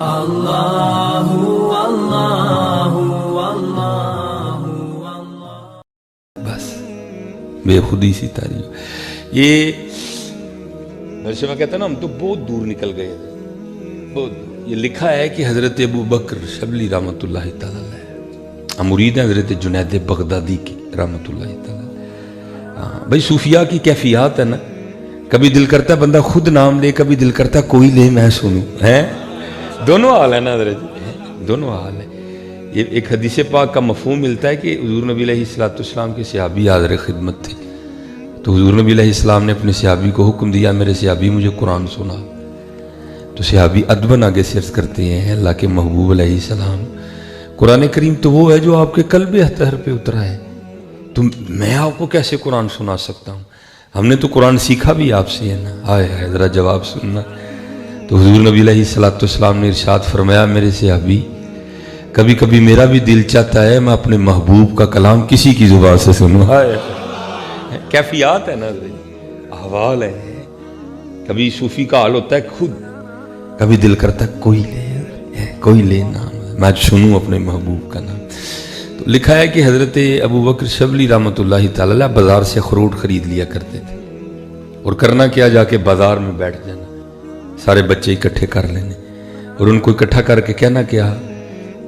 اللہ اللہ اللہ۔ بس بے خودی سی تعریف۔ یہ ویسے میں کہتا نا ہم تو بہت دور نکل گئے تھے، بہت دور۔ یہ لکھا ہے کہ حضرت ابو بکر شبلی رحمۃ اللہ تعالی علیہ، ہم مرید ہیں حضرت جنید بغدادی کی رحمۃ اللہ تعالی علیہ۔ بھائی صوفیاء کی کیفیات ہے نا، کبھی دل کرتا ہے بندہ خود نام لے، کبھی دل کرتا ہے کوئی لے میں سنوں، ہیں دونوں حال ہے نا حضرت، دونوں حال ہے۔ یہ ایک حدیث پاک کا مفہوم ملتا ہے کہ حضور نبی علیہ السلام کے صحابی حاضر خدمت تھے، تو حضور نبی علیہ السلام نے اپنے صحابی کو حکم دیا میرے صحابی مجھے قرآن سنا، تو صحابی ادباً آگے سے عرض کرتے ہیں اللہ کے محبوب علیہ السلام، قرآن کریم تو وہ ہے جو آپ کے قلب اطہر پہ اترا ہے، تو میں آپ کو کیسے قرآن سنا سکتا ہوں؟ ہم نے تو قرآن سیکھا بھی آپ سے ہے نا، آئے ہے ذرا جواب سننا۔ تو حضور نبی علیہ السلام نے ارشاد فرمایا میرے صحابی کبھی کبھی میرا بھی دل چاہتا ہے میں اپنے محبوب کا کلام کسی کی زبان سے سنوں۔ کیفیات ہے نا، احوال ہے۔ کبھی صوفی کا حال ہوتا ہے خود، کبھی دل کرتا ہے کوئی لے نام میں سنوں اپنے محبوب کا نام۔ تو لکھا ہے کہ حضرت ابو بکر شبلی رحمۃ اللہ تعالی علیہ بازار سے اخروٹ خرید لیا کرتے تھے، اور کرنا کیا جا کے بازار میں بیٹھ جانا، سارے بچے اکٹھے کر لینے اور ان کو اکٹھا کر کے کہنا کیا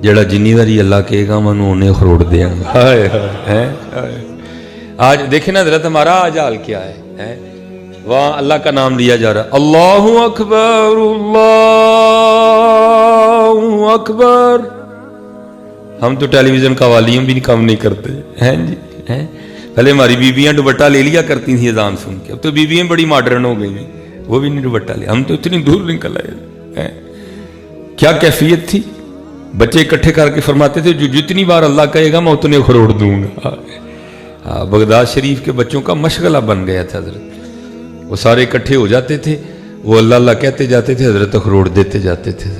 جڑا جنی واری اللہ کہے گا میں انہیں اخروٹ دیا گا۔ آج دیکھیں نا حضرت ہمارا آج حال کیا ہے، وہاں اللہ کا نام لیا جا رہا، اللہ اکبر اللہ اکبر۔ ہم تو ٹیلی ویژن کا والیوم بھی کم نہیں کرتے ہیں جی، پہلے ہماری بیویاں دوپٹہ لے لیا کرتی تھیں اذان سن کے، اب تو بیویاں بڑی ماڈرن ہو گئی ہیں، وہ بھی نہیں دوپٹہ لیا، ہم تو اتنی دور نکل آئے۔ کیا کیفیت تھی، بچے اکٹھے کر کے فرماتے تھے جو جتنی بار اللہ کہے گا میں اتنے اخروٹ دوں گا۔ بغداد شریف کے بچوں کا مشغلہ بن گیا تھا حضرت، وہ سارے اکٹھے ہو جاتے تھے، وہ اللہ اللہ کہتے جاتے تھے، حضرت اخروٹ دیتے جاتے تھے۔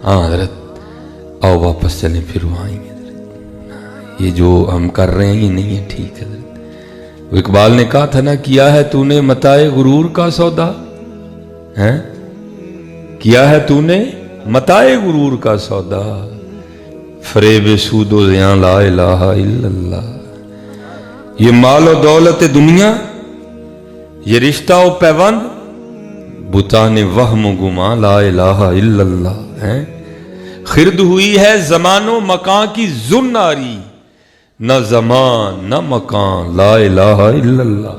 ہاں حضرت آؤ واپس چلیں پھر وہاں ہی، یہ جو ہم کر رہے ہیں یہ نہیں ہے ٹھیک حضرت۔ وہ اقبال نے کہا تھا نا کیا ہے تو نے متاع غرور کا سودا، کیا ہے تو نے متاع غرور کا سودا، فریب سود و زیاں لا الہ الا اللہ۔ یہ مال و دولت دنیا، یہ رشتہ و پیوند، بتان وہم و گماں لا الہ الا اللہ۔ خرد ہوئی ہے زمان و مکان کی زناری، نہ زمان نہ مکان لا الہ الا اللہ۔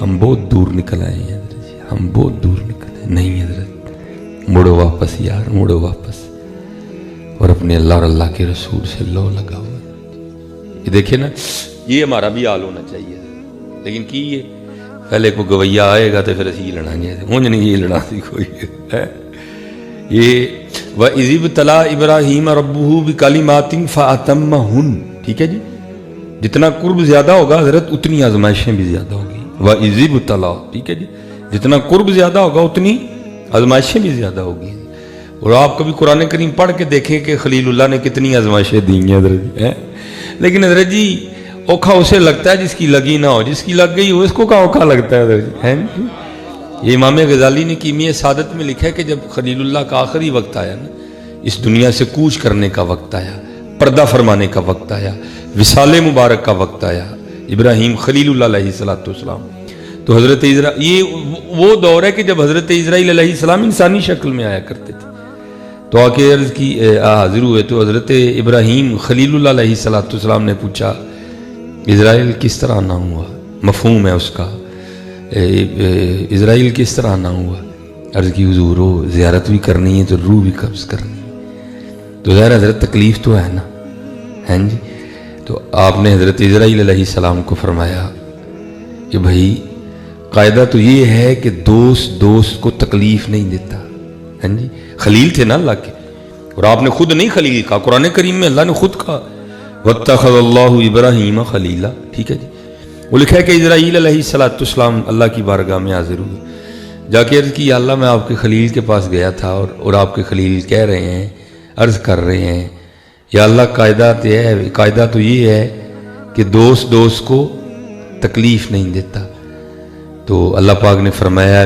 ہم بہت دور نکل آئے ہیں حضرت، ہم بہت دور نکل آئے، نہیں حضرت مڑو واپس یار، مڑو واپس، اور اپنے اللہ اور اللہ کے رسول سے لو لگاؤ۔ یہ دیکھیں نا، یہ ہمارا بھی حال ہونا چاہیے، لیکن کی یہ پہلے کوئی گویا آئے گا تو پھر اسی لڑا گے، مجھے نہیں یہ لڑا سی کوئی ہے۔ یہ وَإِذِ ابْتَلَىٰ إِبْرَاهِيمَ رَبُّهُ بِكَلِمَاتٍ فَأَتَمَّهُنَّ، ٹھیک ہے جی، جتنا قرب زیادہ ہوگا حضرت اتنی آزمائشیں بھی زیادہ ہوگی۔ وَإِذِ ابْتَلَىٰ، ٹھیک ہے جی، جتنا قرب زیادہ ہوگا اتنی آزمائشیں بھی زیادہ ہوگی۔ اور آپ کبھی قرآن کریم پڑھ کے دیکھیں کہ خلیل اللہ نے کتنی آزمائشیں دی ہیں حضرت جی، لیکن حضرت جی اوکھا اسے لگتا ہے جس کی لگی نہ ہو، جس کی لگ گئی ہو اس کو کہاں اوکھا لگتا ہے حضرت جی۔ یہ امام غزالی نے کیمیہ سعادت میں لکھا ہے کہ جب خلیل اللہ کا آخری وقت آیا نا، اس دنیا سے کوچ کرنے کا وقت آیا، پردہ فرمانے کا وقت آیا، وصال مبارک کا وقت آیا، ابراہیم خلیل اللہ علیہ السلام، تو حضرت یہ وہ دور ہے کہ جب حضرت اسرائیل علیہ السلام انسانی شکل میں آیا کرتے تھے، تو آ کے عرض کی حاضر ہوئے، تو حضرت ابراہیم خلیل اللہ علیہ السلام نے پوچھا اسرائیل کس طرح آنا ہوا، مفہوم ہے اس کا، اسرائیل کس طرح آنا ہوا؟ عرض کی حضور ہو زیارت بھی کرنی ہے تو روح بھی قبض کرنی ہے، تو ظاہر حضرت تکلیف تو ہے نا، ہیں جی۔ تو آپ نے حضرت اسرائیل علیہ السلام کو فرمایا کہ بھائی قاعدہ تو یہ ہے کہ دوست کو تکلیف نہیں دیتا، ہیں جی، خلیل تھے نا اللہ کے، اور آپ نے خود نہیں خلیل کہا، قرآن کریم میں اللہ نے خود کہا وَاتَّخَذَ اللَّهُ إِبْرَاهِيمَ خَلِيلًا، ٹھیک ہے جی۔ وہ لکھا ہے کہ اسرائیل علیہ السلام اللہ کی بارگاہ میں حاضر ہوئے، جا کے عرض کی یا اللہ میں آپ کے خلیل کے پاس گیا تھا اور آپ کے خلیل کہہ رہے ہیں، عرض کر رہے ہیں یا اللہ قاعدہ تو یہ ہے کہ دوست کو تکلیف نہیں دیتا، تو اللہ پاک نے فرمایا